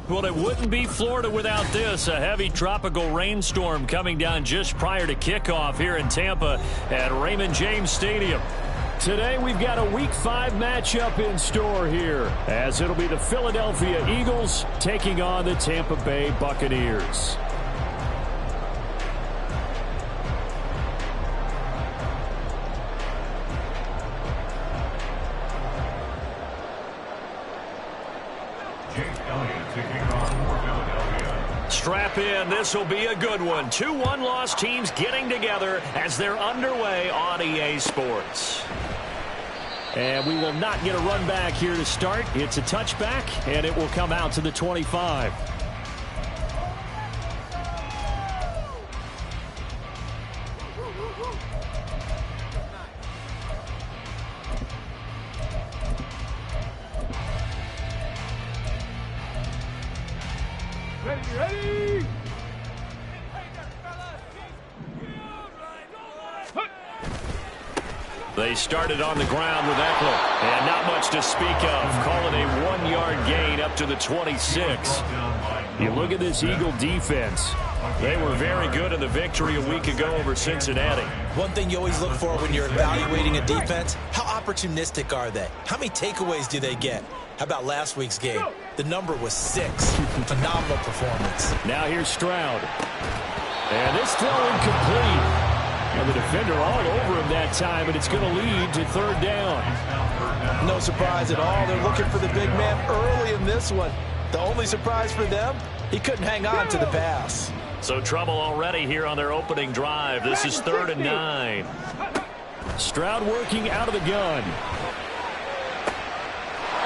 Well, it wouldn't be Florida without this. A heavy tropical rainstorm coming down just prior to kickoff here in Tampa at Raymond James Stadium. Today we've got a Week 5 matchup in store here, as it'll be the Philadelphia Eagles taking on the Tampa Bay Buccaneers. Strap in. This will be a good one. 2 one-loss teams getting together as they're underway on EA Sports. And we will not get a run back here to start. It's a touchback, and it will come out to the 25. Ready! They started on the ground with Eckler, and not much to speak of. Call it a 1-yard gain up to the 26. You look at this Eagle defense. They were very good in the victory a week ago over Cincinnati. One thing you always look for when you're evaluating a defense, how opportunistic are they? How many takeaways do they get? How about last week's game? The number was 6. Phenomenal performance. Now here's Stroud. And this throw incomplete. And the defender all over him that time, and it's going to lead to 3rd down. No surprise at all. They're looking for the big man early in this one. The only surprise for them, he couldn't hang on to the pass. So trouble already here on their opening drive. This is 3rd and 9. Stroud working out of the gun.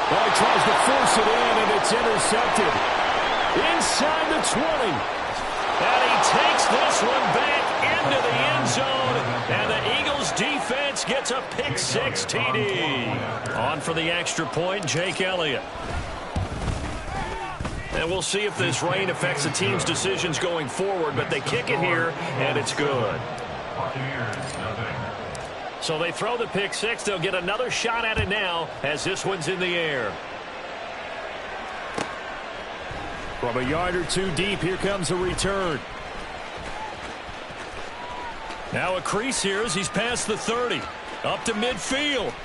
Well, he tries to force it in, and it's intercepted. Inside the 20. And he takes this one back into the end zone. And the Eagles defense gets a pick-6 TD. On for the extra point, Jake Elliott. And we'll see if this rain affects the team's decisions going forward, but they kick it here, and it's good. So they throw the pick-6. They'll get another shot at it now as this one's in the air. From a yard or 2 deep, here comes a return. Now a crease here as he's past the 30. Up to midfield.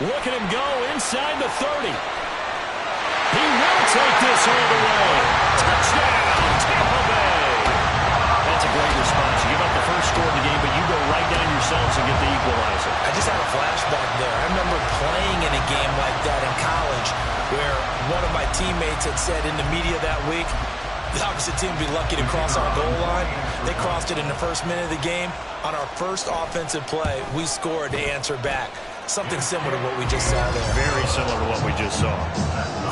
Look at him go inside the 30. He will take this all the way. Touchdown, Tampa Bay. That's a great response. You give up the first score of the game, but you go right down yourselves and get the equalizer. I just had a flashback there. I remember playing in a game like that in college where one of my teammates had said in the media that week, the opposite team would be lucky to cross our goal line. They crossed it in the first minute of the game. On our first offensive play, we scored to answer back. Something similar to what we just saw there. Very similar to what we just saw.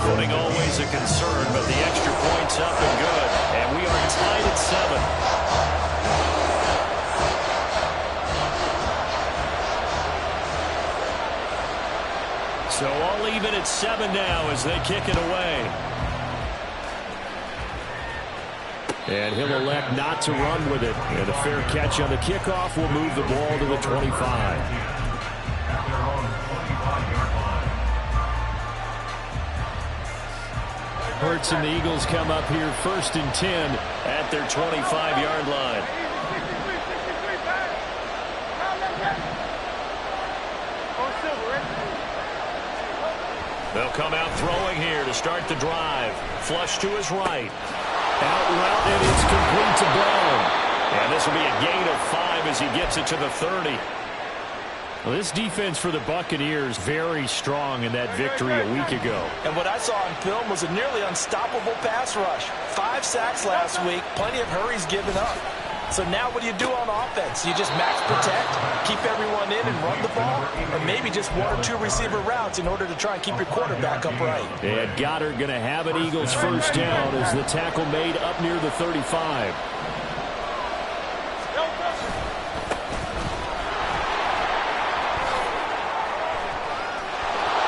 Footing always a concern, but the extra point's up and good. And we are tied at 7. So all even at 7 now as they kick it away. And he'll elect not to run with it. And a fair catch on the kickoff will move the ball to the 25. Hurts and the Eagles come up here 1st and 10 at their 25-yard line. They'll come out throwing here to start the drive. Flush to his right. Out route, and it's complete to Brown. And this will be a gain of 5 as he gets it to the 30. Well, this defense for the Buccaneers very strong in that victory a week ago. And what I saw on film was a nearly unstoppable pass rush. 5 sacks last week, plenty of hurries given up. So now what do you do on offense? You just max protect, keep everyone in and run the ball, or maybe just 1 or 2 receiver routes in order to try and keep your quarterback upright. And Goddard going to have an Eagles first down as the tackle made up near the 35.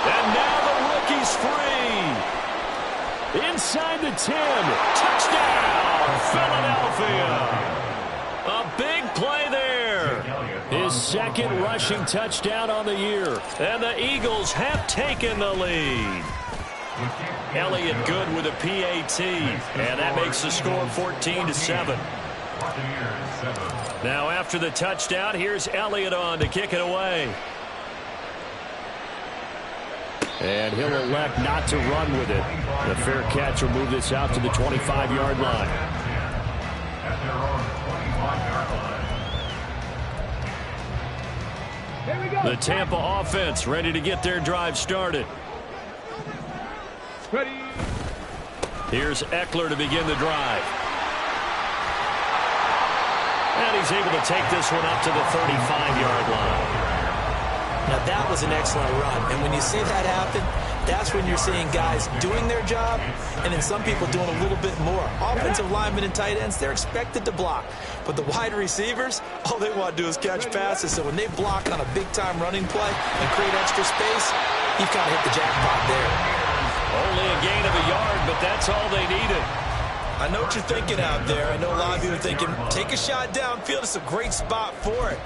And now the rookie's free. Inside the 10. Touchdown, Philadelphia. A big play there. His 2nd rushing touchdown on the year. And the Eagles have taken the lead. Elliott good with a PAT, and that makes the score 14-7. Now after the touchdown, here's Elliott on to kick it away. And he'll elect not to run with it. The fair catch will move this out to the 25-yard line. The Tampa offense ready to get their drive started. Ready. Here's Eckler to begin the drive. And he's able to take this one up to the 35-yard line. Now that was an excellent run. And when you see that happen, that's when you're seeing guys doing their job and then some people doing a little bit more. Offensive linemen and tight ends, they're expected to block. But the wide receivers, all they want to do is catch passes. So when they block on a big-time running play and create extra space, you've kind of hit the jackpot there. Only a gain of a yard, but that's all they needed. I know what you're thinking out there. I know a lot of you are thinking, take a shot downfield. It's a great spot for it.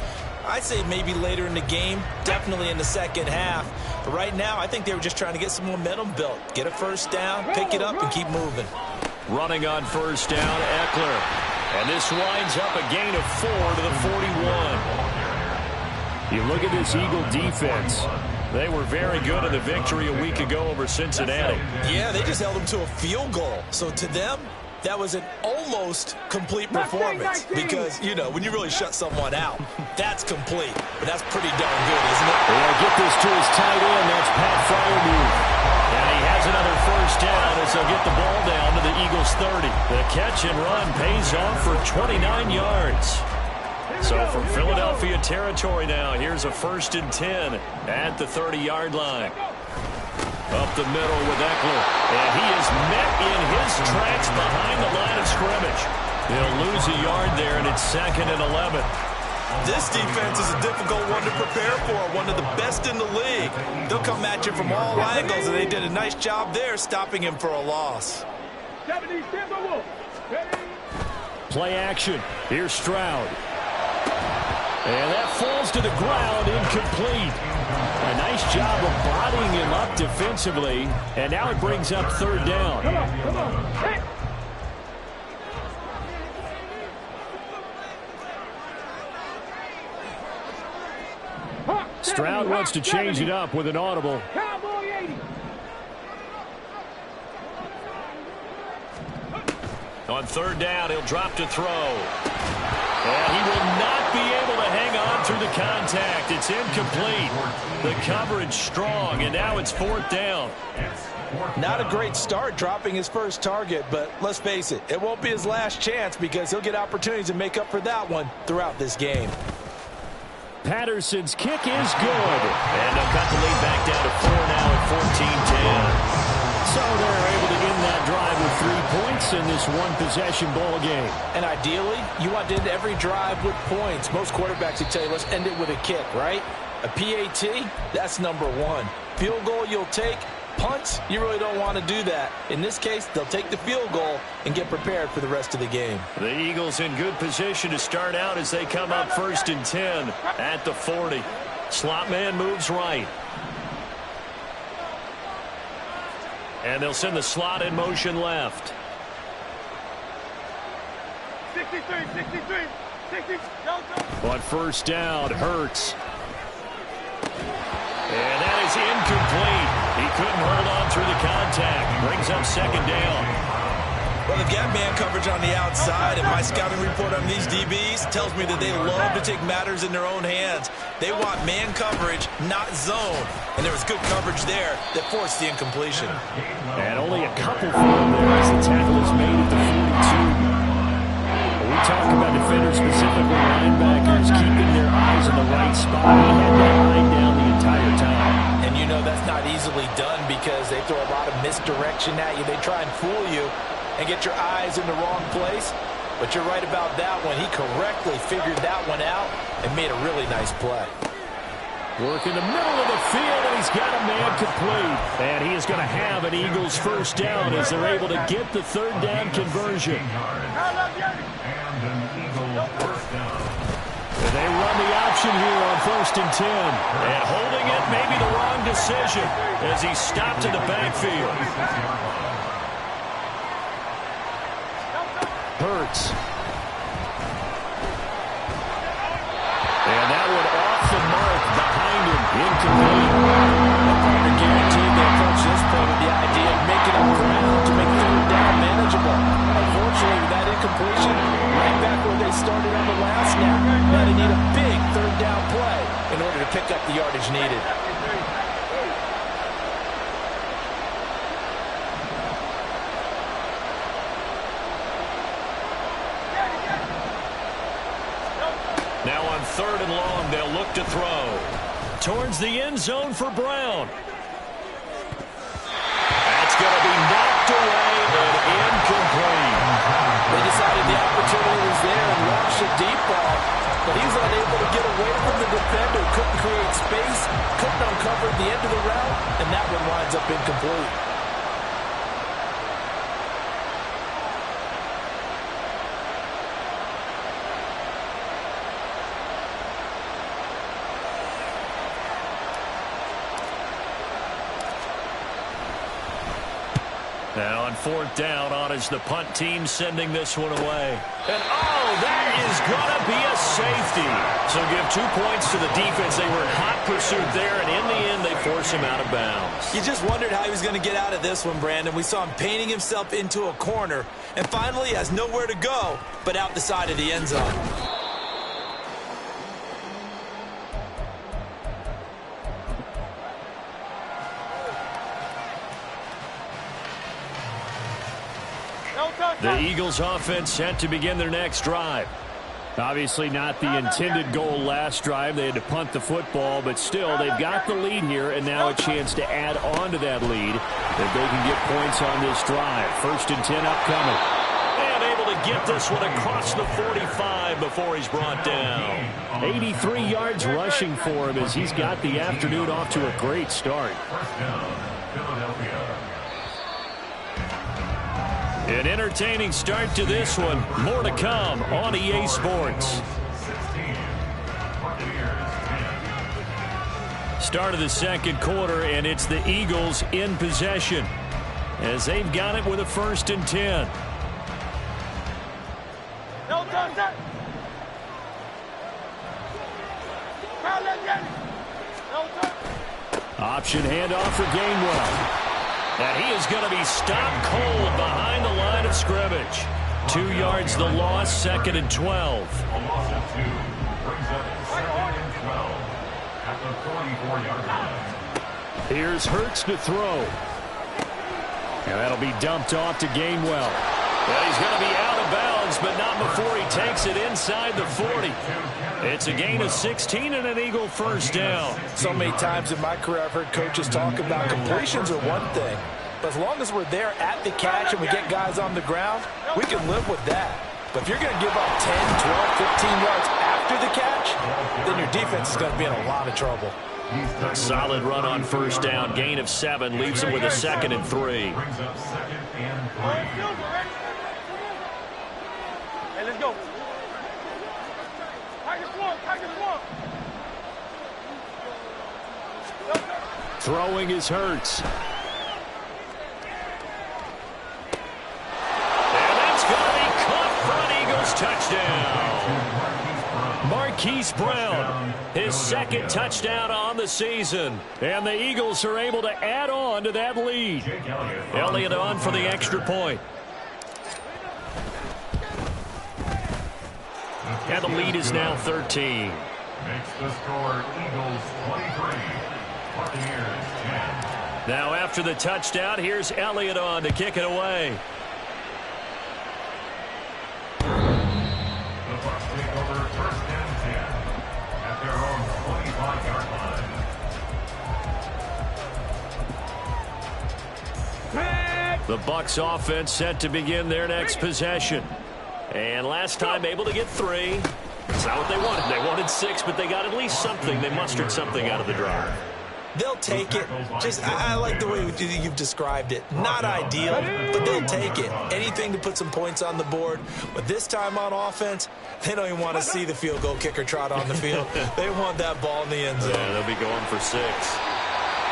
I'd say maybe later in the game, definitely in the second half. But right now, I think they were just trying to get some momentum built. Get a first down, pick it up, and keep moving. Running on first down, Eckler. And this winds up a gain of 4 to the 41. You look at this Eagle defense. They were very good in the victory a week ago over Cincinnati. Yeah, they just held them to a field goal. So to them, that was an almost complete performance. Because, you know, when you really shut someone out, that's complete. But that's pretty darn good, isn't it? Yeah, get this to his tight end. That's Pat Freiermuth. And he has another first down as they'll get the ball down to the Eagles' 30. The catch and run pays off for 29 yards. So from Philadelphia territory now, here's a 1st and 10 at the 30-yard line. Up the middle with Eckler. And he is met in his tracks behind the line of scrimmage. He'll lose a yard there, and it's 2nd and 11. This defense is a difficult one to prepare for, one of the best in the league. They'll come at you from all angles, and they did a nice job there stopping him for a loss. Play action. Here's Stroud. And that falls to the ground, incomplete. A nice job of bodying him up defensively, and now it brings up 3rd down. Come on. Hey. Stroud wants to change it up with an audible. Cowboy 80. On 3rd down, he'll drop to throw. And he will not be able to hang on through the contact. It's incomplete. The coverage strong, and now it's 4th down. Not a great start dropping his first target, but let's face it, it won't be his last chance because he'll get opportunities to make up for that one throughout this game. Patterson's kick is good. And they'll cut the lead back down to 4 now at 14-10. So they're able to end that drive with 3 points in this one-possession ball game. And ideally, you want to end every drive with points. Most quarterbacks would tell you, let's end it with a kick, right? A PAT, that's number 1. Field goal you'll take. Punts, you really don't want to do that. In this case, they'll take the field goal and get prepared for the rest of the game. The Eagles in good position to start out as they come up 1st and 10 at the 40. Slot man moves right. And they'll send the slot in motion left. 63. On 1st down, Hurts. And that is incomplete. He couldn't hold on through the contact. Brings up 2nd down. Well, they've got man coverage on the outside, and my scouting report on these DBs tells me that they love to take matters in their own hands. They want man coverage, not zone. And there was good coverage there that forced the incompletion. And only a couple for him there as the tackle is made at the 42. We talk about defenders, specifically linebackers, keeping their eyes in the right spot. He had that line down the entire time. And you know that's not easily done because they throw a lot of misdirection at you. They try and fool you and get your eyes in the wrong place. But you're right about that one. He correctly figured that one out and made a really nice play. Work in the middle of the field, and he's got a man complete. And he is going to have an Eagles 1st down as they're able to get the 3rd down conversion. They run the option here on 1st and 10. And holding it may be the wrong decision as he stopped in the backfield. Hurts. And that one off the mark behind him. Incomplete. The partner guaranteed they approach this point with the idea of making up ground to make 3rd down manageable. Unfortunately, with that incompletion, right back where they started on the last snap. Now they need a big 3rd down play in order to pick up the yardage needed. Now on 3rd and long, they'll look to throw. Towards the end zone for Brown. That's going to be knocked away and incomplete. They decided the opportunity was there and launched a deep ball, but he's unable to get away from the defender. Couldn't create space, couldn't uncover the end of the route, and that one winds up incomplete. Now on 4th down, on is the punt team sending this one away. And oh, that is going to be a safety. So give 2 points to the defense. They were in hot pursuit there, and in the end, they force him out of bounds. You just wondered how he was going to get out of this one, Brandon. We saw him painting himself into a corner, and finally he has nowhere to go but out the side of the end zone. The Eagles offense set to begin their next drive. Obviously not the intended goal last drive. They had to punt the football, but still they've got the lead here and now a chance to add on to that lead if they can get points on this drive. 1st and 10 upcoming. And able to get this one across the 45 before he's brought down. 83 yards rushing for him as he's got the afternoon off to a great start. An entertaining start to this one. More to come on EA Sports. Start of the 2nd quarter, and it's the Eagles in possession as they've got it with a 1st and 10. Option handoff for Gainwell. And he is going to be stopped cold behind the line of scrimmage. 2 yards the loss, 2nd and 12. A loss of 2 brings up 2nd and 12 at the 44-yard line. Here's Hurts to throw. And that'll be dumped off to Gainwell. Well, he's going to be out of bounds, but not before he takes it inside the 40. It's a gain of 16 and an Eagle 1st down. So many times in my career I've heard coaches talk about completions are one thing, but as long as we're there at the catch and we get guys on the ground, we can live with that. But if you're going to give up 10, 12, 15 yards after the catch, then your defense is going to be in a lot of trouble. A solid run on 1st down. Gain of 7 leaves him with a 2nd and 3. Brings up 2nd and 3. Hey, let's go. Throwing is Hurts. And that's going to be caught for an Eagles touchdown. Marquise Brown, his 2nd touchdown on the season. And the Eagles are able to add on to that lead. Elliott on for the extra point. And the lead is now 13. Makes the score Eagles 23, Buccaneers 10. Now after the touchdown, here's Elliott on to kick it away. The Bucs take over 1st and 10 at their own 25-yard line. The Bucs offense set to begin their next possession. And last time able to get 3. It's not what they wanted. They wanted 6, but they got at least something. They mustered something out of the drive. They'll take it. I like the way you've described it. Not ideal, but they'll take it. Anything to put some points on the board. But this time on offense, they don't even want to see the field goal kicker trot on the field. They want that ball in the end zone. Yeah, they'll be going for 6.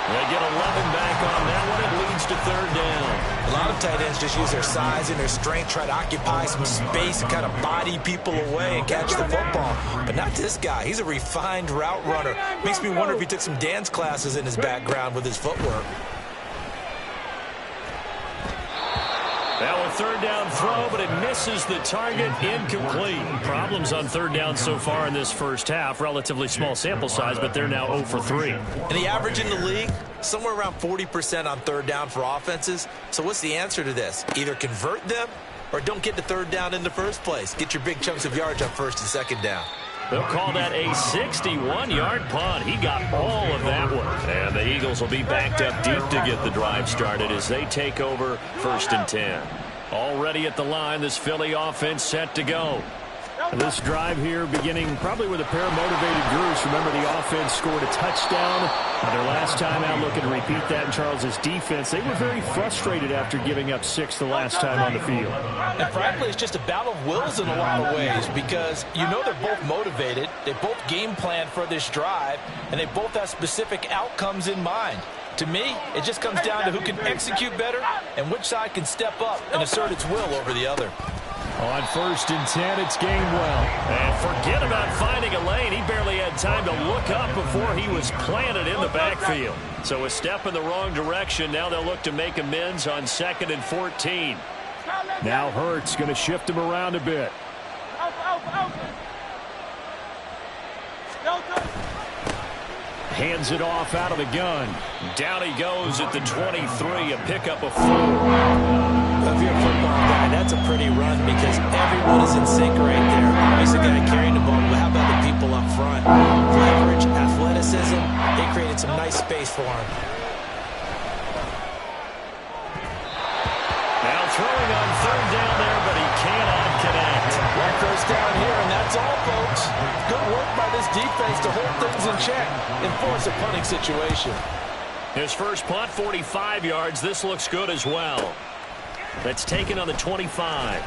They get 11 back on that one. It leads to 3rd down. A lot of tight ends just use their size and their strength, try to occupy some space and kind of body people away and catch the football. But not this guy. He's a refined route runner. Makes me wonder if he took some dance classes in his background with his footwork. Now a 3rd down throw, but it misses the target, incomplete. Problems on 3rd down so far in this first half. Relatively small sample size, but they're now 0 for 3. And the average in the league, somewhere around 40% on 3rd down for offenses. So what's the answer to this? Either convert them or don't get to 3rd down in the first place. Get your big chunks of yards on 1st and 2nd down. They'll call that a 61-yard punt. He got all of that one. And the Eagles will be backed up deep to get the drive started as they take over 1st and 10. Already at the line, this Philly offense set to go. This drive here beginning probably with a pair of motivated groups. Remember, the offense scored a touchdown. Their last time out, looking to repeat that in Charles' defense. They were very frustrated after giving up 6 the last time on the field. And frankly, it's just a battle of wills in a lot of ways because you know they're both motivated. They both game plan for this drive, and they both have specific outcomes in mind. To me, it just comes down to who can execute better and which side can step up and assert its will over the other. On 1st and 10, it's Gainwell. And forget about finding a lane. He barely had time to look up before he was planted in the backfield. So a step in the wrong direction. Now they'll look to make amends on 2nd and 14. Now Hurts going to shift him around a bit. Hands it off out of the gun. Down he goes at the 23, a pickup of 4. If you're a football guy, that's a pretty run because everyone is in sync right there. He's the guy carrying the ball, but how about the people up front? Leverage, athleticism, they created some nice space for him. Now throwing on 3rd down there, but he cannot connect. 1st down here, and that's all, folks. Good work by this defense to hold things in check and force a punting situation. His first punt, 45 yards. This looks good as well. That's taken on the 25.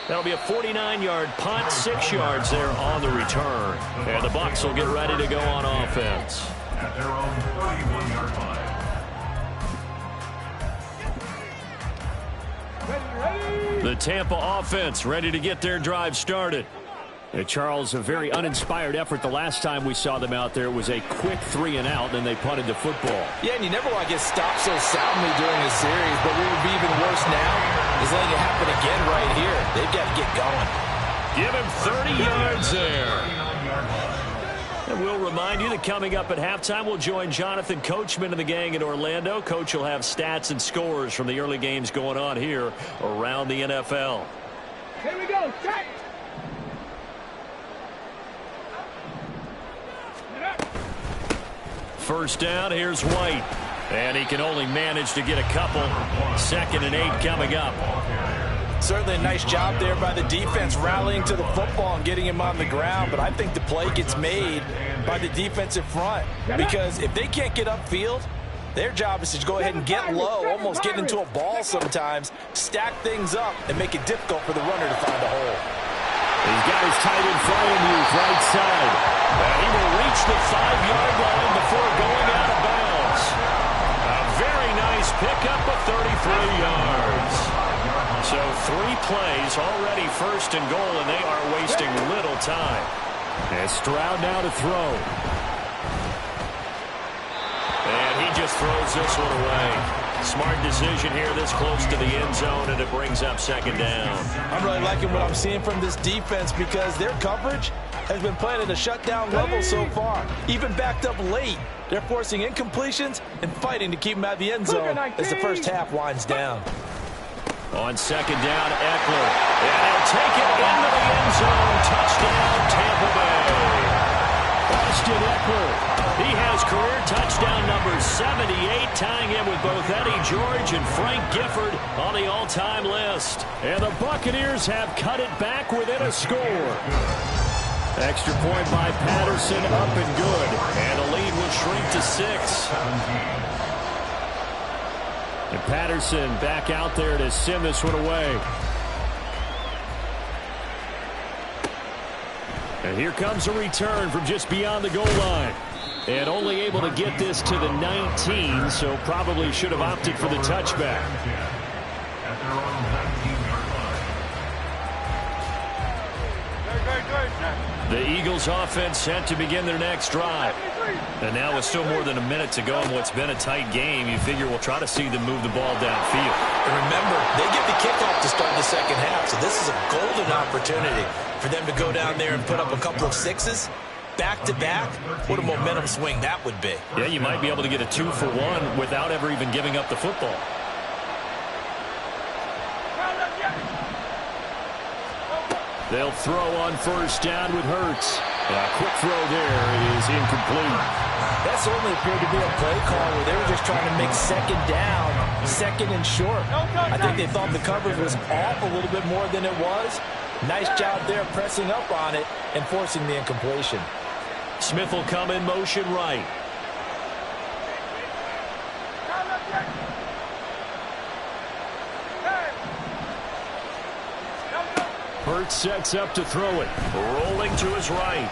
That'll be a 49-yard punt, 6 yards there on the return. And the Bucs will get ready to go on offense. At their own 31-yard line. The Tampa offense ready to get their drive started. Charles, a very uninspired effort the last time we saw them out there. It was a quick 3 and out, and they punted the football. Yeah, and you never want to get stopped so soundly during a series, but what would be even worse now is letting it happen again right here. They've got to get going. Give him 30 yards there. And we'll remind you that coming up at halftime, we'll join Jonathan Coachman and the gang in Orlando. Coach will have stats and scores from the early games going on here around the NFL. Here we go. Check. 1st down, here's White. And he can only manage to get a couple. 2nd and 8 coming up. Certainly a nice job there by the defense rallying to the football and getting him on the ground. But I think the play gets made by the defensive front. Because if they can't get upfield, their job is to go ahead and get low, almost get into a ball sometimes, stack things up, and make it difficult for the runner to find a hole. He's got his tight end Freiermuth right side. And he will reach the 5-yard line before going out of bounds. A very nice pickup of 33 yards. So 3 plays already 1st and goal, and they are wasting little time. And Stroud now to throw. And he just throws this one away. Smart decision here this close to the end zone, and it brings up 2nd down. I'm really liking what I'm seeing from this defense because their coverage has been playing at a shutdown level so far. Even backed up late, they're forcing incompletions and fighting to keep them out of the end zone as the first half winds down. On 2nd down, Eckler. And he'll take it into the end zone. Touchdown, Tampa Bay. Austin Eckler. He has career touchdown number 78, tying him with both Eddie George and Frank Gifford on the all-time list. And the Buccaneers have cut it back within a score. Extra point by Patterson, up and good. And the lead will shrink to 6. And Patterson back out there to send this one away. And here comes a return from just beyond the goal line. And only able to get this to the 19, so probably should have opted for the touchback. The Eagles offense set to begin their next drive. And now with still more than a minute to go in what's been a tight game, you figure we'll try to see them move the ball downfield. And remember, they get the kickoff to start the second half, so this is a golden opportunity for them to go down there and put up a couple of sixes. Back-to-back, what a momentum swing that would be. Yeah, you might be able to get a 2-for-1 without ever even giving up the football. They'll throw on first down with Hurts. A quick throw there is incomplete. That certainly appeared to be a play call where they were just trying to make second down, second and short. I think they thought the coverage was off a little bit more than it was. Nice job there pressing up on it and forcing the incompletion. Smith will come in motion right. Hurts sets up to throw it. Rolling to his right.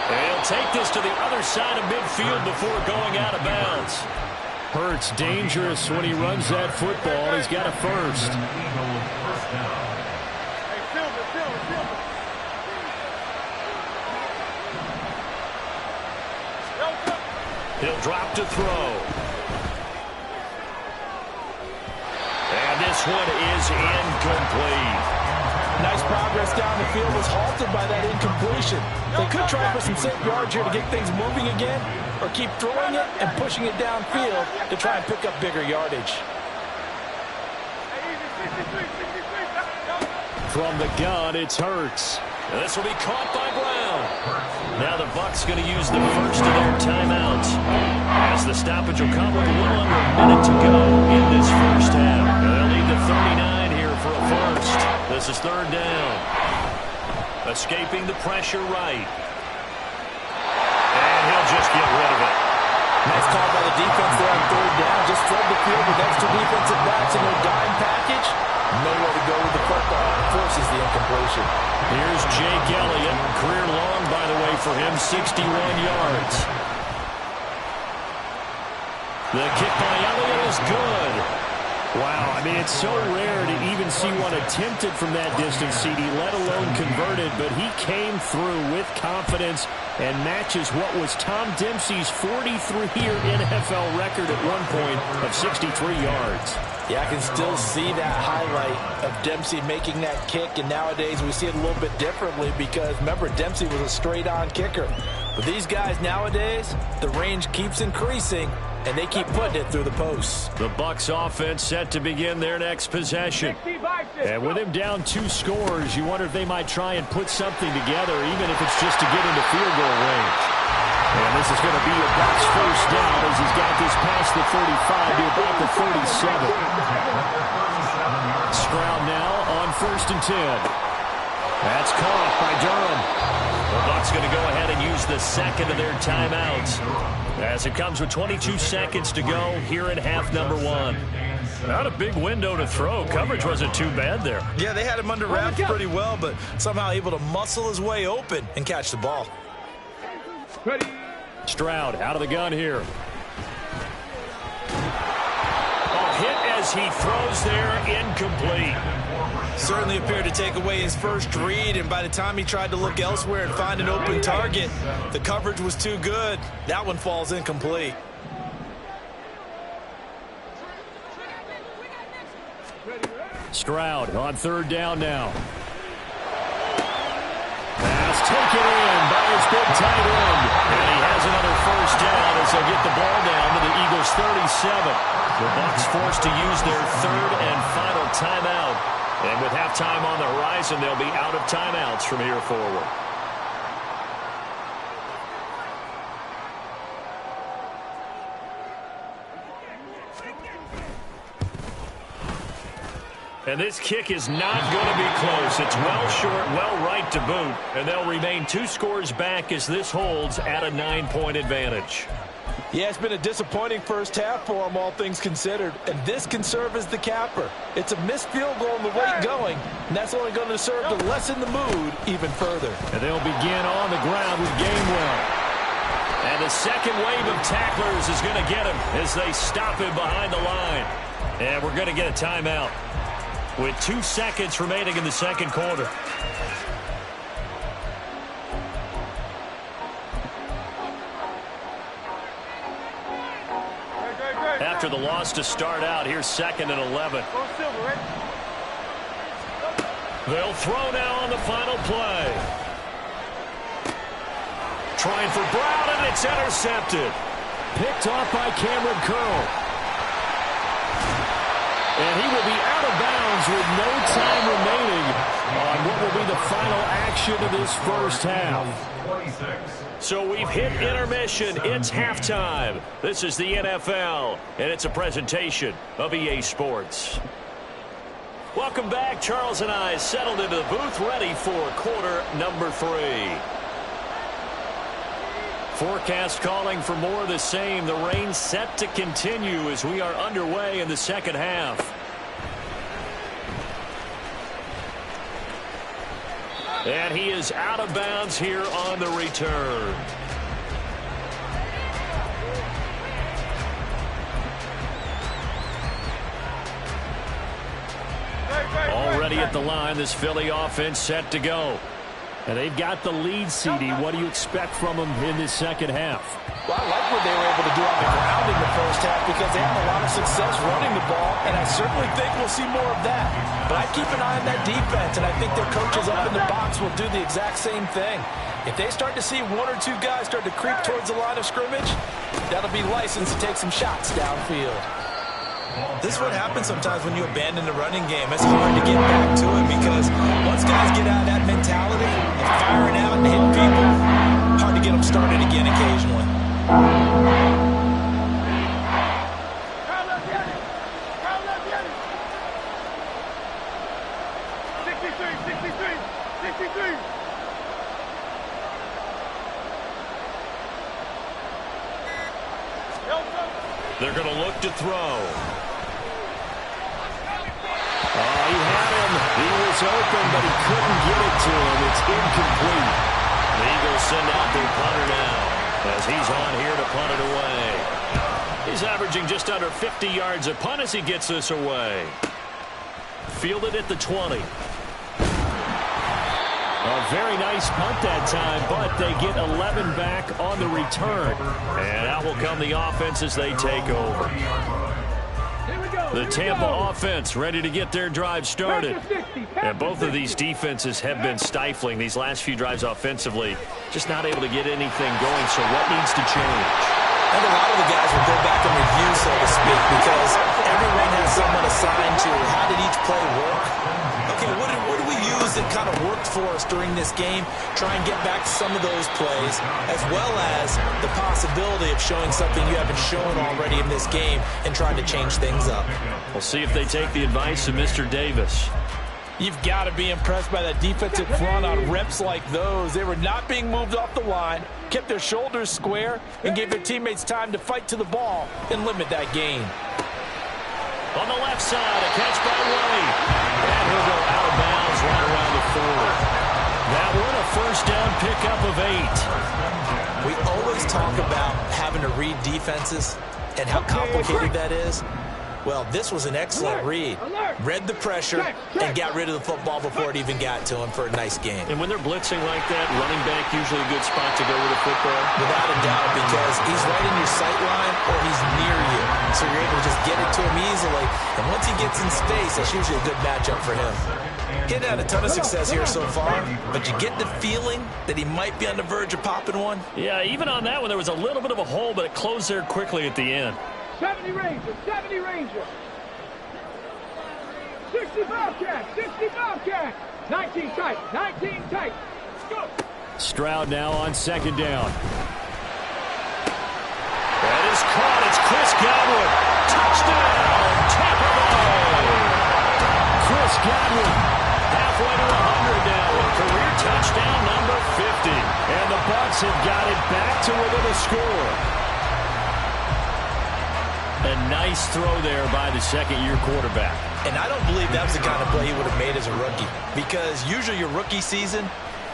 He'll take this to the other side of midfield before going out of bounds. Hurts dangerous when he runs that football. He's got a first. He'll drop to throw. And this one is incomplete. Nice progress down the field, was halted by that incompletion. They could try for some safe yards here to get things moving again, or keep throwing it and pushing it downfield to try and pick up bigger yardage. From the gun, it's Hurts. This will be caught by Brown. Now the Bucs going to use the first of their timeouts, as the stoppage will come with a little under a minute to go in this first half. They'll need the 39 here for a first. This is third down. Escaping the pressure right. And he'll just get rid of it. Nice call by the defense there on third down. Just flood the field with extra defensive backs in their dime package. Nowhere to go with the football. Forces the incompletion. Here's Jake Elliott. Career long, by the way, for him, 61 yards. The kick by Elliott is good. Wow, I mean, it's so rare to even see one attempted from that distance, CD, let alone converted, but he came through with confidence and matches what was Tom Dempsey's 43-year NFL record at one point of 63 yards. Yeah, I can still see that highlight of Dempsey making that kick, and nowadays we see it a little bit differently because, remember, Dempsey was a straight-on kicker. But these guys nowadays, the range keeps increasing, and they keep putting it through the posts. The Bucs offense set to begin their next possession. And with him down 2 scores, you wonder if they might try and put something together, even if it's just to get into field goal range. And this is going to be a Bucs first down as he's got this past the 35 to about the 37. Stroud now on 1st and 10. That's caught by Durham. The Bucs going to go ahead and use the second of their timeouts as it comes with 22 seconds to go here in half number 1. Not a big window to throw. Coverage wasn't too bad there. Yeah, they had him under wraps pretty well, but somehow able to muscle his way open and catch the ball. Ready. Stroud out of the gun here. A hit as he throws there, incomplete. Certainly appeared to take away his first read, and by the time he tried to look elsewhere and find an open target, the coverage was too good. That one falls incomplete. Stroud on 3rd down now. Pass taken in by his big tight end. And he has another first down as they'll get the ball down to the Eagles' 37. The Bucs forced to use their 3rd and final timeout. And with halftime on the horizon, they'll be out of timeouts from here forward. And this kick is not going to be close. It's well short, well right to boot. And they'll remain 2 scores back as this holds at a 9-point advantage. Yeah, it's been a disappointing first half for them, all things considered. And this can serve as the capper. It's a missed field goal in the late going, and that's only going to serve to lessen the mood even further. And they'll begin on the ground with Gainwell. And the second wave of tacklers is going to get him as they stop him behind the line. And we're going to get a timeout with 2 seconds remaining in the second quarter. After the loss to start out, here's 2nd and 11. They'll throw now on the final play. Trying for Brown, and it's intercepted. Picked off by Cameron Curl. And he will be out of bounds with no time remaining on what will be the final action of this first half. 26. So we've hit intermission. It's halftime. This is the NFL, and it's a presentation of EA Sports. Welcome back. Charles and I settled into the booth, ready for quarter number 3. Forecast calling for more of the same. The rain set to continue as we are underway in the second half. And he is out of bounds here on the return. Already at the line, this Philly offense set to go. And they've got the lead, CD. What do you expect from them in this second half? Well, I like what they were able to do on the ground in the first half because they had a lot of success running the ball, and I certainly think we'll see more of that. But I keep an eye on that defense, and I think their coaches up in the box will do the exact same thing. If they start to see 1 or 2 guys start to creep towards the line of scrimmage, that'll be license to take some shots downfield. This is what happens sometimes when you abandon the running game. It's hard to get back to it because once guys get out of that mentality of firing out and hitting people, hard to get them started again occasionally. They're going to look to throw. He had him. He was open, but he couldn't get it to him. It's incomplete. The Eagles send out their punter now as he's on here to punt it away. He's averaging just under 50 yards a punt as he gets this away. Fielded at the 20. A very nice punt that time, but they get 11 back on the return. And out will come the offense as they take over. The Tampa offense ready to get their drive started. And both of these defenses have been stifling these last few drives offensively. Just not able to get anything going, so what needs to change? And a lot of the guys will go back and review, so to speak, because everyone has someone assigned to how did each play work. Okay, what do we use that kind of worked for us during this game? Try and get back to some of those plays, as well as the possibility of showing something you haven't shown already in this game and trying to change things up. We'll see if they take the advice of Mr. Davis. You've got to be impressed by that defensive front on reps like those. They were not being moved off the line, kept their shoulders square, and gave their teammates time to fight to the ball and limit that gain. On the left side, a catch by White. And he'll go out of bounds right around the 40. That one, a first down pickup of 8. We always talk about having to read defenses and how complicated that is. Well, this was an excellent read. Read the pressure and got rid of the football before it even got to him for a nice game. And when they're blitzing like that, running back usually a good spot to go with the football? Without a doubt, because he's right in your sight line or he's near you. So you're able to just get it to him easily. And once he gets in space, that's usually a good matchup for him. He hadn't had a ton of success here so far, but you get the feeling that he might be on the verge of popping one. Yeah, even on that one, there was a little bit of a hole, but it closed there quickly at the end. 70 Ranger, 70 Ranger. 60 Bobcat, 60 Bobcat. 19 tight, 19 tight. Go. Stroud now on second down. That is caught. It's Chris Godwin. Touchdown, Tampa Bay. have got it back to within a score. A nice throw there by the second-year quarterback. And I don't believe that was the kind of play he would have made as a rookie, because usually your rookie season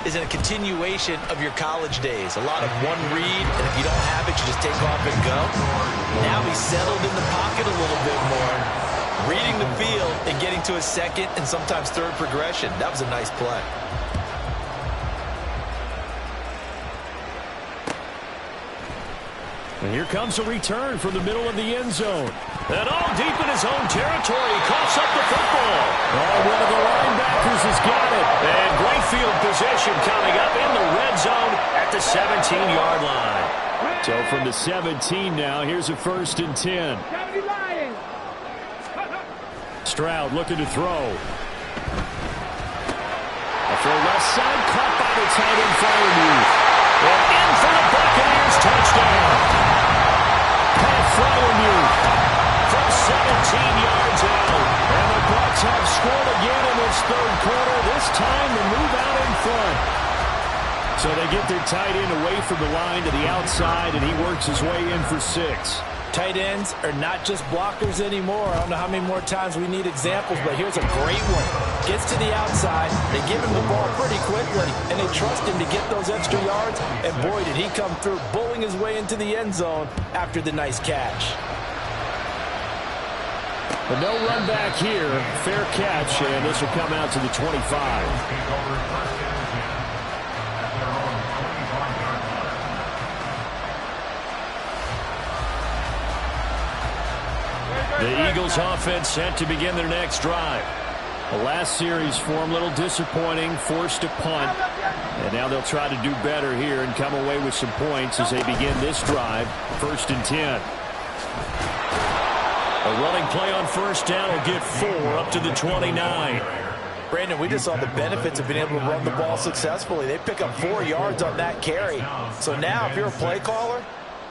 is a continuation of your college days. A lot of one read, and if you don't have it, you just take off and go. Now he's settled in the pocket a little bit more, reading the field and getting to his second and sometimes third progression. That was a nice play. And here comes a return from the middle of the end zone. And all deep in his own territory, he coughs up the football. Oh, one of the linebackers has got it. And great field position coming up in the red zone at the 17-yard line. So from the 17 now, here's a 1st and 10. Stroud looking to throw. A throw left side, caught by the tight end Freiermuth. And in for the Buccaneers, touchdown. Pat Freiermuth from 17 yards out. And the Bucs have scored again in this third quarter. This time to move out in front. So they get their tight end away from the line to the outside, and he works his way in for 6. Tight ends are not just blockers anymore. I don't know how many more times we need examples, but here's a great one. Gets to the outside, they give him the ball pretty quickly, and they trust him to get those extra yards, and boy, did he come through, bowling his way into the end zone after the nice catch. But no run back here. Fair catch, and this will come out to the 25. The Eagles offense set to begin their next drive. The last series for them, a little disappointing, forced a punt. And now they'll try to do better here and come away with some points as they begin this drive. 1st and 10. A running play on 1st down will get 4 up to the 29. Brandon, we just saw the benefits of being able to run the ball successfully. They pick up 4 yards on that carry. So now if you're a play caller,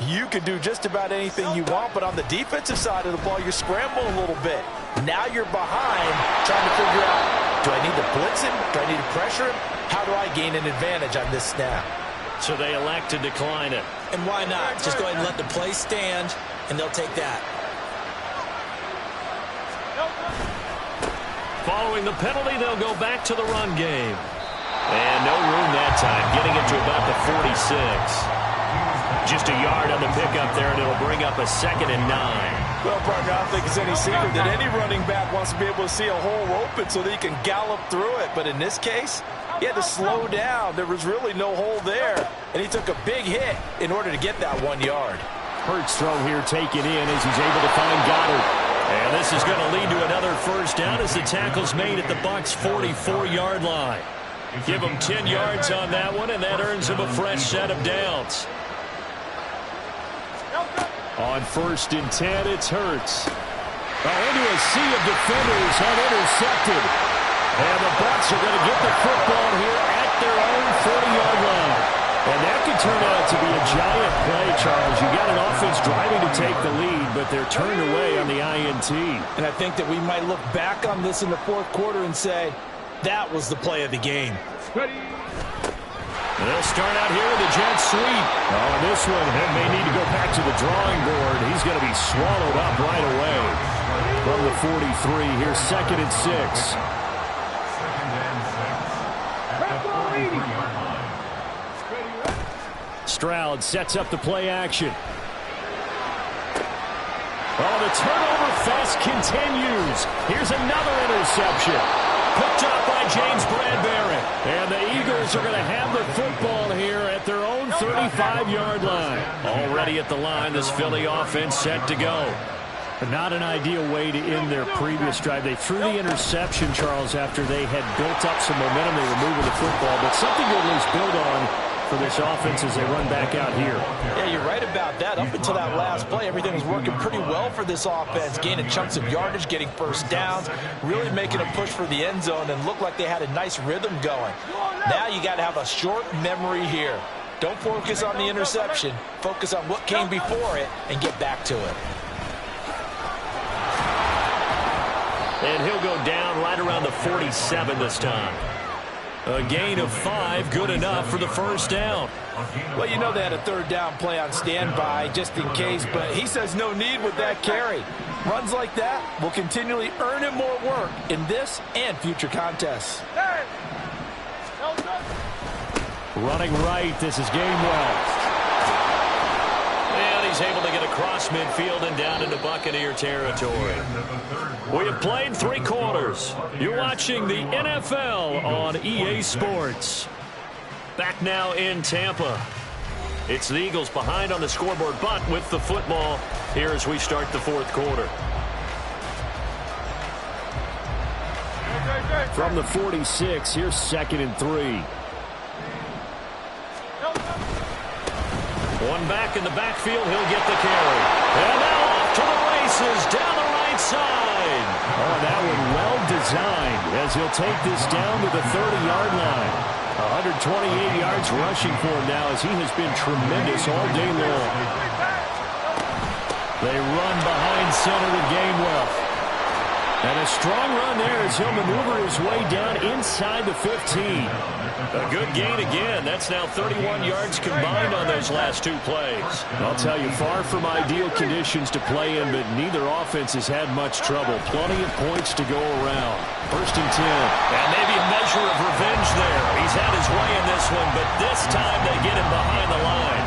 you can do just about anything you want, but on the defensive side of the ball, you're scrambling a little bit. Now you're behind, trying to figure out, do I need to blitz him? Do I need to pressure him? How do I gain an advantage on this snap? So they elect to decline it. And why not? Just go ahead and let the play stand, and they'll take that. Following the penalty, they'll go back to the run game. And no room that time, getting it to about the 46. Just a yard on the pickup there, and it'll bring up a 2nd and 9. Well, partner, I don't think it's any secret that any running back wants to be able to see a hole open so that he can gallop through it. But in this case, he had to slow down. There was really no hole there, and he took a big hit in order to get that 1 yard. Hurts throw here taken in as he's able to find Goddard. And this is going to lead to another 1st down as the tackle's made at the Bucs' 44-yard line. Give him 10 yards on that one, and that earns him a fresh set of downs. On 1st and 10, it's Hurts. Into a sea of defenders, unintercepted. And the Bucs are going to get the football here at their own 40-yard line. And that could turn out to be a giant play, Charles. You got an offense driving to take the lead, but they're turned away on the INT. And I think that we might look back on this in the 4th quarter and say, that was the play of the game. They'll start out here with a jet sweep. Oh, and this one, he may need to go back to the drawing board. He's going to be swallowed up right away. From the 43, here's 2nd and 6. Stroud sets up the play action. Oh, the turnover fest continues. Here's another interception. Picked up by James Bradbury. And the Eagles are going to have the football here at their own 35-yard line. Already at the line, this Philly offense set to go. But not an ideal way to end their previous drive. They threw the interception, Charles, after they had built up some momentum. They were moving the football, but something to at least build on for this offense as they run back out here. Yeah, you're right about that. Up until that last play, everything was working pretty well for this offense, gaining chunks of yardage, getting 1st downs, really making a push for the end zone, and looked like they had a nice rhythm going. Now you got to have a short memory here. Don't focus on the interception. Focus on what came before it and get back to it. And he'll go down right around the 47 this time. A gain of 5, good enough for the first down. Well, you know they had a third down play on standby just in case, but he says no need with that carry. Runs like that will continually earn him more work in this and future contests. Running right, this is Gainwell. And he's able to get across midfield and down into Buccaneer territory. We have played 3 quarters. You're watching the NFL on EA Sports. Back now in Tampa. It's the Eagles behind on the scoreboard, but with the football here as we start the 4th quarter. From the 46, here's 2nd and 3. One back in the backfield, he'll get the carry. And now off to the races, down the right side. Oh, that one well designed as he'll take this down to the 30-yard line. 128 yards rushing for him now as he has been tremendous all day long. They run behind center with Gainwell. And a strong run there as he'll maneuver his way down inside the 15. A good gain again. That's now 31 yards combined on those last 2 plays. I'll tell you, far from ideal conditions to play in, but neither offense has had much trouble. Plenty of points to go around. 1st and 10. And maybe a measure of revenge there. He's had his way in this one, but this time they get him behind the line.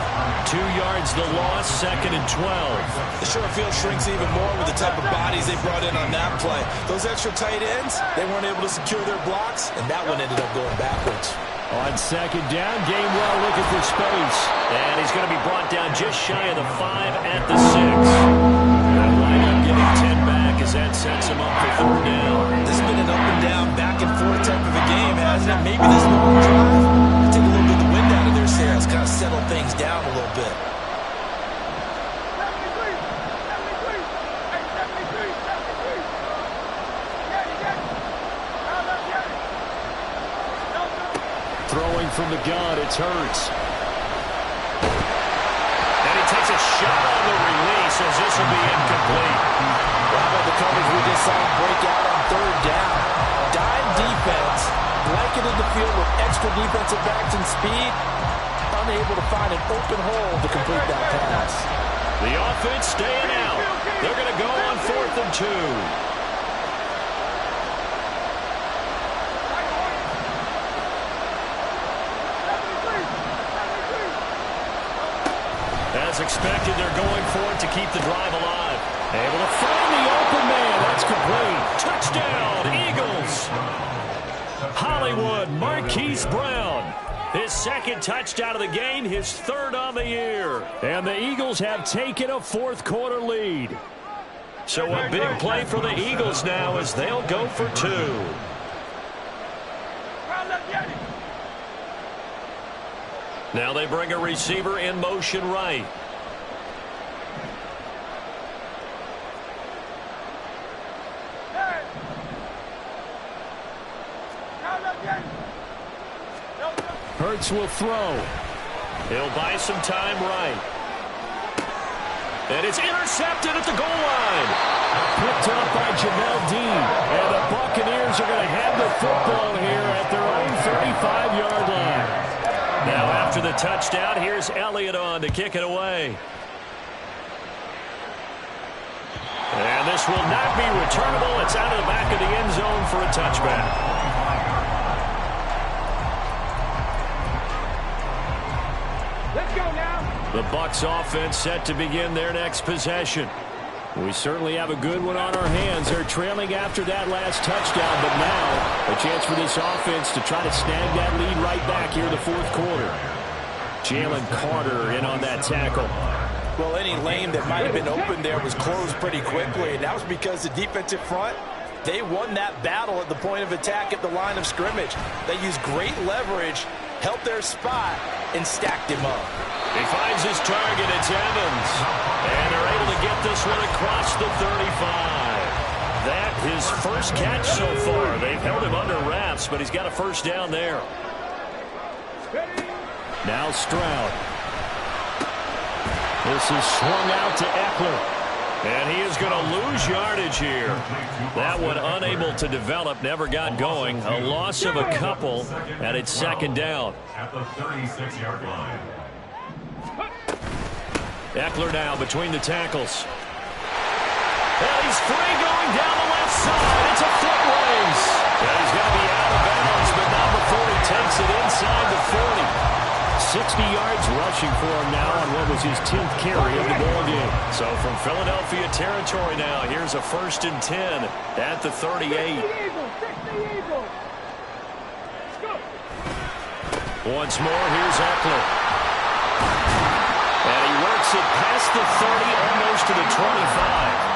2 yards the loss, 2nd and 12. The short field shrinks even more with the type of bodies they brought in on that play. Those extra tight ends, they weren't able to secure their blocks, and that one ended up going backwards. On 2nd down, Gainwell looking for space. And he's going to be brought down just shy of the 5 at the 6. That lineup getting 10 back as that sets him up for 3rd down. This has been an up and down, back and forth type of a game, hasn't it? Maybe this long drive, take a little bit of the wind out of their sails, kind of settle things down a little bit. Throwing from the gun, it's Hurts. And he takes a shot on the release as this will be incomplete. How about the coverage we just saw him break out on 3rd down? Dime defense, blanketed the field with extra defensive backs and speed, unable to find an open hole to complete that pass. The offense staying out. They're going to go on 4th and 2. As expected, they're going for it to keep the drive alive. Able to find the open man. That's complete. Touchdown, Eagles. Hollywood Marquise Brown. His 2nd touchdown of the game, his 3rd on the year. And the Eagles have taken a 4th quarter lead. So a big play for the Eagles now as they'll go for 2. Now they bring a receiver in motion right. Hurts will throw. He'll buy some time right. And it's intercepted at the goal line. Picked up by Jamel Dean. And the Buccaneers are going to have the football here at their own 35-yard line. Now after the touchdown, here's Elliott on to kick it away. And this will not be returnable. It's out of the back of the end zone for a touchback. Let's go now. The Bucs offense set to begin their next possession. We certainly have a good one on our hands. They're trailing after that last touchdown, but now a chance for this offense to try to snag that lead right back here in the 4th quarter. Jalen Carter in on that tackle. Well, any lane that might have been open there was closed pretty quickly, and that was because the defensive front, they won that battle at the point of attack at the line of scrimmage. They used great leverage, held their spot, and stacked him up. He finds his target. It's Evans. And they're able to get this one across the 35. That his first catch so far. They've held him under wraps, but he's got a first down there. Now Stroud. This is swung out to Eckler. And he is going to lose yardage here. That one unable to develop, never got going. A loss of a couple, and it's second down. At the 36-yard line. Eckler now between the tackles. And he's free going down the left side. It's a foot race. And he's going to be out of bounds, but not before he takes it inside the 40. 60 yards rushing for him now on what was his 10th carry of the ball game. So from Philadelphia territory now, here's a 1st and 10 at the 38. Once more, here's Eckler. And he works it past the 30, almost to the 25.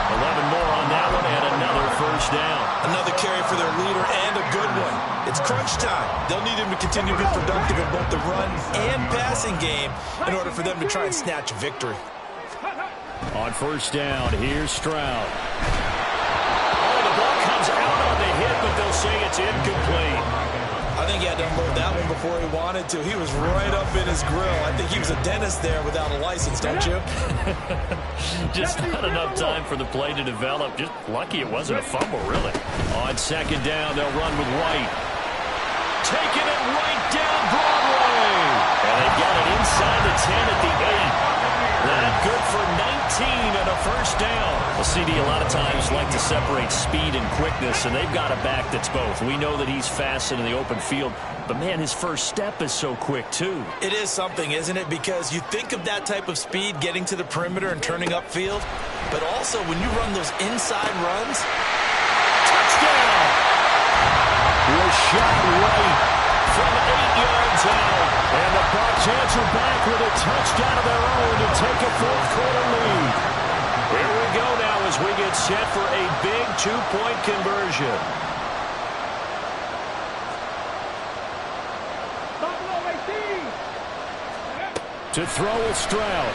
11 more on that one, and another first down. Another carry for their leader, and a good one. It's crunch time. They'll need him to continue to be productive in both the run and passing game in order for them to try and snatch a victory. On first down, here's Stroud. Oh, the ball comes out on the hit, but they'll say it's incomplete. I think he had to unload that one before he wanted to. He was right up in his grill. I think he was a dentist there without a license, don't you? Just not enough time for the play to develop. Just lucky it wasn't a fumble, really. On second down, they'll run with White. Taking it right down Broadway. And they got it inside the 10 at the 8. That good for 19 and a first down. Well, CD, a lot of times like to separate speed and quickness, and they've got a back that's both. We know that he's fast in the open field, but, man, his first step is so quick, too. It is something, isn't it? Because you think of that type of speed getting to the perimeter and turning upfield, but also when you run those inside runs. Touchdown! Rashad White from 8 yards out. And the Bucs answer back with a touchdown of their own to take a fourth-quarter lead. Here we go now as we get set for a big two-point conversion. To throw with Stroud.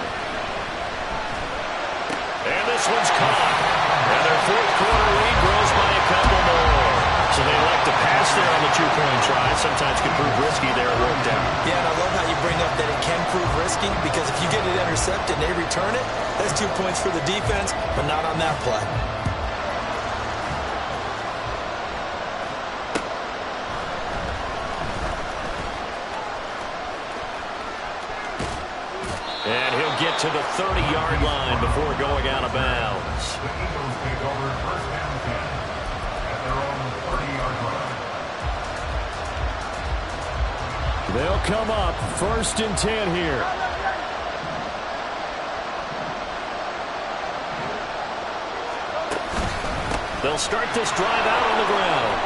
And this one's caught. And their fourth-quarter lead grows by a couple more. So they like to pass there on the two-point try. Sometimes can prove risky there. It worked out. Yeah, and I love how you bring up that it can prove risky, because if you get it intercepted and they return it, that's 2 points for the defense, but not on that play. And he'll get to the 30-yard line before going out of bounds. The Eagles take over first and 10 at their own 30-yard line. They'll come up 1st and 10 here. They'll start this drive out on the ground.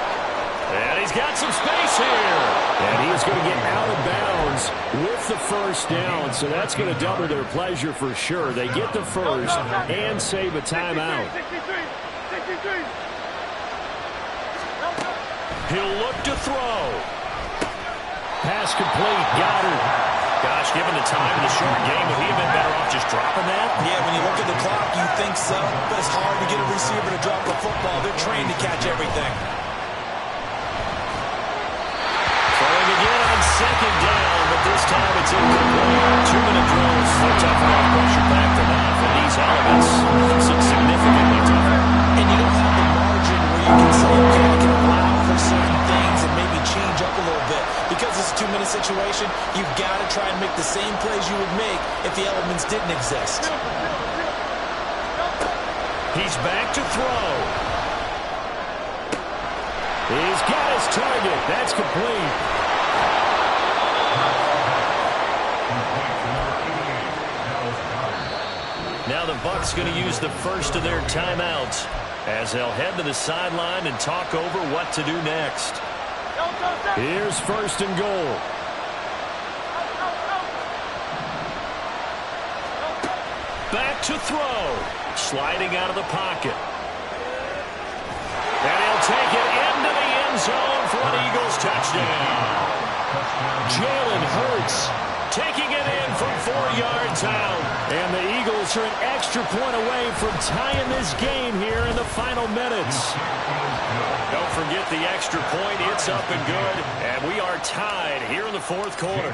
And he's got some space here. And he's going to get out of bounds with the first down. So that's going to double their pleasure for sure. They get the first and save a timeout. He'll look to throw. Pass complete. Goddard. Gosh, given the time in the short game, would he have been better off just dropping that? Yeah, when you look at the clock, you think so. But it's hard to get a receiver to drop a football. They're trained to catch everything. Throwing again on second down, but this time it's incomplete. 2-minute drills. They're tough enough, pressure-packed enough, and these elements significantly tougher. And you don't have the margin where you can say, okay, I can allow for certain things and maybe change up a little bit. Because it's a 2-minute situation, you've got to try and make the same plays you would make if the elements didn't exist. He's back to throw. He's got his target. That's complete. Now the Bucs going to use the first of their timeouts as they'll head to the sideline and talk over what to do next. Here's 1st and goal. Back to throw. Sliding out of the pocket. And he'll take it into the end zone for an Eagles touchdown. Jalen Hurts taking it in from 4 yards out. And the Eagles are an extra point away from tying this game here in the final minutes. Don't forget the extra point. It's up and good. And we are tied here in the fourth quarter.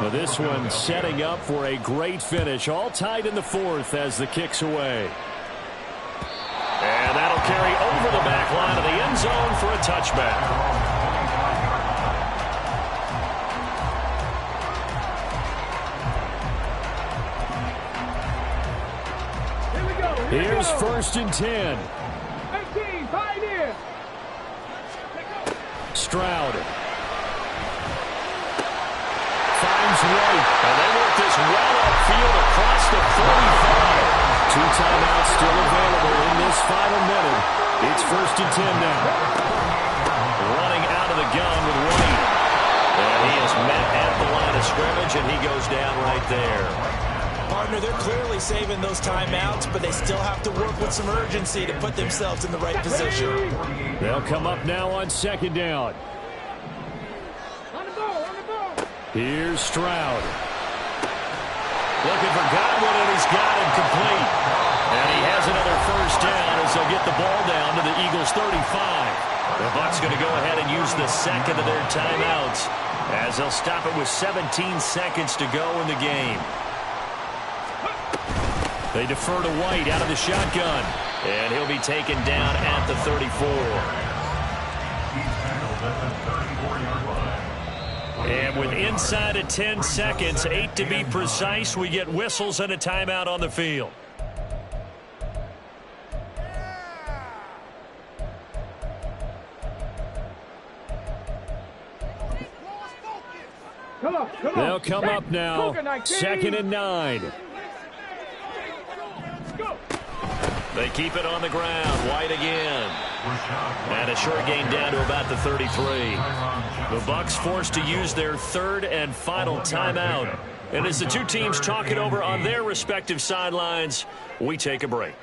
Well, this one setting up for a great finish. All tied in the fourth as the kick's away. And that'll carry over the back line of the end zone for a touchback. Here's 1st and 10. 18, Pioneer. Stroud. Finds White. And they work this well upfield across the 45. 2 timeouts still available in this final minute. It's 1st and 10 now. Running out of the gun with White. And he is met at the line of scrimmage, and he goes down right there. Partner, they're clearly saving those timeouts, but they still have to work with some urgency to put themselves in the right position. They'll come up now on 2nd down. On the ball, on the ball. Here's Stroud. Looking for Godwin, and he's got him complete. And he has another 1st down as they'll get the ball down to the Eagles' 35. The Bucs going to go ahead and use the second of their timeouts as they'll stop it with 17 seconds to go in the game. They defer to White out of the shotgun. And he'll be taken down at the 34. And with inside of 10 seconds, 8 to be precise, we get whistles and a timeout on the field. Come on. They'll come up now. 2nd and 9. They keep it on the ground. White again. And a short gain down to about the 33. The Bucs forced to use their 3rd and final timeout. And as the two teams talk it over on their respective sidelines, we take a break.